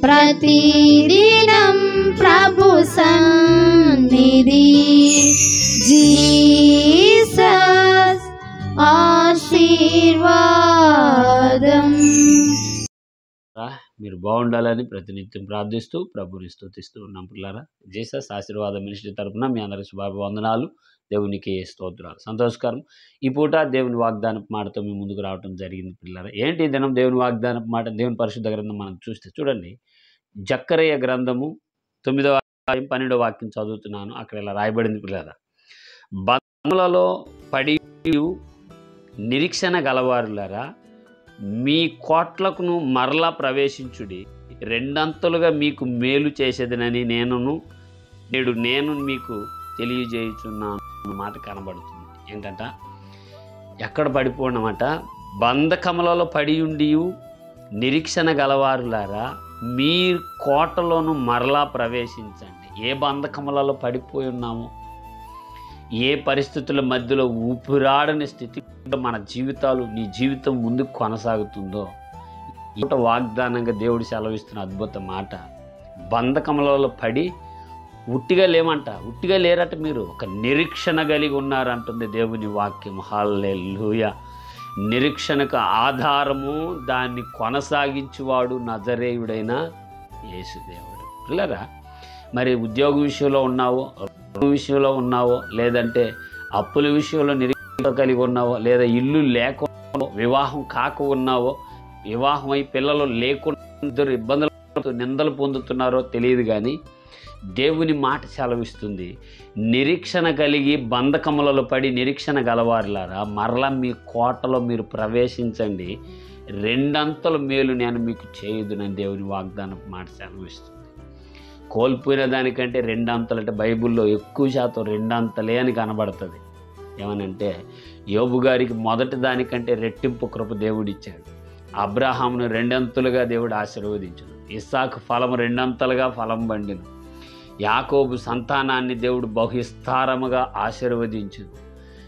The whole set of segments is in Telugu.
ప్రతిదినం ప్రభు సన్నిధి జీసస్ ఆశీర్వాదం. మీరు బాగుండాలని ప్రతినిత్యం ప్రార్థిస్తూ ప్రభుని స్తుతిస్తూ ఉన్నాం పిల్లారా. జీసస్ ఆశీర్వాద మినిస్ట్రీ తరపున మీ అందరి శుభాభివందనాలు. దేవునికి స్తోత్రాలు. సంతోషకరం. ఈ పూట దేవుని వాగ్దానపు మాటతో మీ ముందుకు రావడం జరిగింది పిల్లారా. ఏంటి ఈ దినం దేవుని వాగ్దానపు మాట? దేవుని పరిశుద్ధ గ్రంథం మనం చూస్తే చూడండి, జక్కరయ్య గ్రంథము 9వ అధ్యాయం 12వ వాక్యం చదువుతున్నాను. అక్కడ ఇలా రాయబడింది పిల్లారా, బంధములలో పడి నిరీక్షణ గలవారులారా, మీ కోట్లకును మరలా ప్రవేశించుడి, రెండంతలుగా మీకు మేలు చేసేదనని నేడు నేను మీకు తెలియజేయుచున్నాను మాట కనబడుతుంది. ఏంటంట, ఎక్కడ పడిపోవడమట? బంధకములలో పడి ఉండి నిరీక్షణ గలవారులారా, మీ కోటలోను మరలా ప్రవేశించండి. ఏ బంధకములలో పడిపోయి ఉన్నామో, ఏ పరిస్థితుల మధ్యలో ఊపిరాడని స్థితిలో మన జీవితాలు, నీ జీవితం ముందుకు కొనసాగుతుందో, ఈ వాగ్దానంగా దేవుడు సెలవిస్తున్న అద్భుత మాట. బంధకములలో పడి ఉట్టిగా లేరట, మీరు ఒక నిరీక్షణ కలిగి ఉన్నారంటుంది దేవుని వాక్యం. హల్లెలూయా. నిరీక్షణకు ఆధారము, దాన్ని కొనసాగించువాడు నజరేయుడైన యేసుదేవుడు. పిల్లరా, మరి ఉద్యోగ విషయంలో ఉన్నావో, విషయంలో ఉన్నావో, లేదంటే అప్పుల విషయంలో నిరీక్షణ కలిగి ఉన్నావో, లేదా ఇల్లు లేకుండా వివాహం కాక ఉన్నావో, వివాహం అయి పిల్లలు లేకుండా ఇబ్బందులు నిందలు పొందుతున్నారో తెలియదు, కానీ దేవుని మాట సెలవిస్తుంది, నిరీక్షణ కలిగి బంధకములలో పడి నిరీక్షణ గలవారులారా, మరలా మీ కోటలో మీరు ప్రవేశించండి, రెండంతల మేలు నేను మీకు చేయుదునని దేవుని వాగ్దానం మాట సెలవిస్తుంది. కోల్పోయిన దానికంటే రెండంతలు, అంటే బైబిల్లో ఎక్కువ శాతం రెండంతలే అని కనబడుతుంది. ఏమనంటే, యోబు గారికి మొదటి దానికంటే రెట్టింపు కృప దేవుడిచ్చాడు. అబ్రహామును రెండంతలుగా దేవుడు ఆశీర్వదించును. ఇస్సాకు ఫలము రెండంతలుగా ఫలం పండిను. యాకోబు సంతానాన్ని దేవుడు బహువిస్తారముగా ఆశీర్వదించును.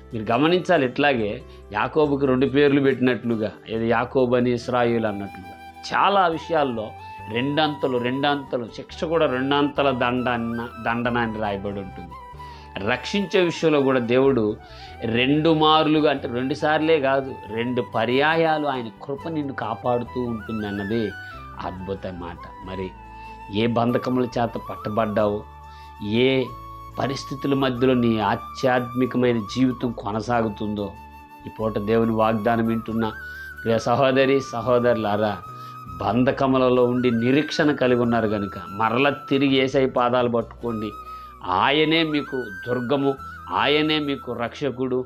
మీరు గమనించాలి, ఇట్లాగే యాకోబుకి 2 పేర్లు పెట్టినట్లుగా, ఏది యాకోబు అని ఇశ్రాయేలు అన్నట్లుగా, చాలా విషయాల్లో రెండంతలు శిక్ష కూడా రెండంతల దండన అని రాయబడి ఉంటుంది. రక్షించే విషయంలో కూడా దేవుడు 2 మారులుగా, అంటే 2 సార్లే కాదు, 2 పర్యాయాలు ఆయన కృప నిన్ను కాపాడుతూ ఉంటుంది అన్నది అద్భుత మాట. మరి ఏ బంధకముల చేత పట్టబడ్డావో, ఏ పరిస్థితుల మధ్యలో నీ ఆధ్యాత్మికమైన జీవితం కొనసాగుతుందో, ఈ పూట దేవుని వాగ్దానం వింటున్న ప్రియ సహోదరి సహోదరులారా, బంధకములలో ఉండి నిరీక్షణ కలిగి ఉన్నారు కనుక మరల తిరిగి యేసయ్య పాదాలు పట్టుకోండి. ఆయనే మీకు దుర్గము, ఆయనే మీకు రక్షకుడు,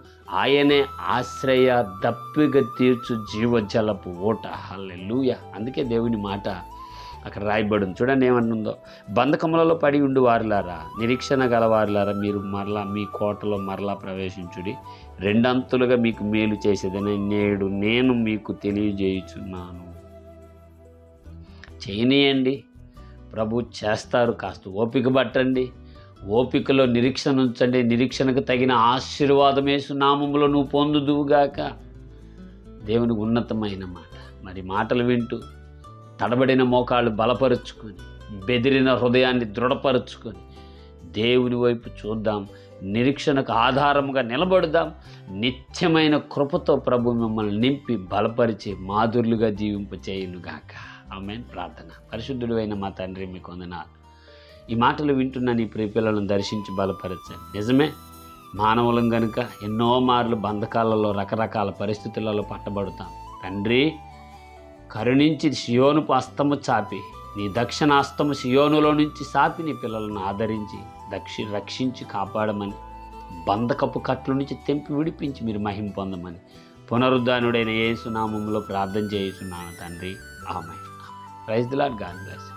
ఆయనే ఆశ్రయ దప్పిక తీర్చు జీవజలపు ఓట. హల్లెలూయా. అందుకే దేవుని మాట అక్కడ రాయబడింది. చూడండి ఏమంటుందో, బంధకములలో పడి ఉండి వారులారా, నిరీక్షణ గలవారులారా, మీరు మరలా మీ కోటలో మరలా ప్రవేశించుడి, రెండంతులుగా మీకు మేలు చేసేదని నేడు నేను మీకు తెలియజేయుచున్నాను. చేయనీయండి, ప్రభు చేస్తారు. కాస్త ఓపిక పట్టండి, ఓపికలో నిరీక్షణ ఉంచండి. నిరీక్షణకు తగిన ఆశీర్వాదం యేసు నామములో నువ్వు పొందుదువుగాక. దేవునికి ఉన్నతమైన మాట. మరి మాటలు వింటూ తడబడిన మోకాళ్ళు బలపరుచుకొని, బెదిరిన హృదయాన్ని దృఢపరుచుకొని దేవుని వైపు చూద్దాం, నిరీక్షణకు ఆధారముగా నిలబడదాం. నిత్యమైన కృపతో ప్రభు మిమ్మల్ని నింపి బలపరిచి మాధుర్లుగా జీవింపచేయునుగాక. ఆమేన్. ప్రార్థన. పరిశుద్ధుడు అయిన మా తండ్రి, మీకు వందనాలు. ఈ మాటలు వింటున్న నీ ప్రియ పిల్లలను దర్శించి బలపరచండి. నిజమే, మానవులం కనుక ఎన్నో మార్లు బంధకాలలో, రకరకాల పరిస్థితులలో పట్టబడతాం. తండ్రి, కరుణించి సియోనుపు హస్తము చాపి, నీ దక్షిణ హస్తము సియోనులో నుంచి చాపి నీ పిల్లలను ఆదరించి రక్షించి కాపాడమని, బంధకపు కట్ల నుంచి తెంపి విడిపించి మీరు మహిమ పొందమని పునరుద్ధానుడైన యేసు నామములో ప్రార్థన చేయుచున్నాను తండ్రి. ఆమేన్. Praise the Lord. God bless.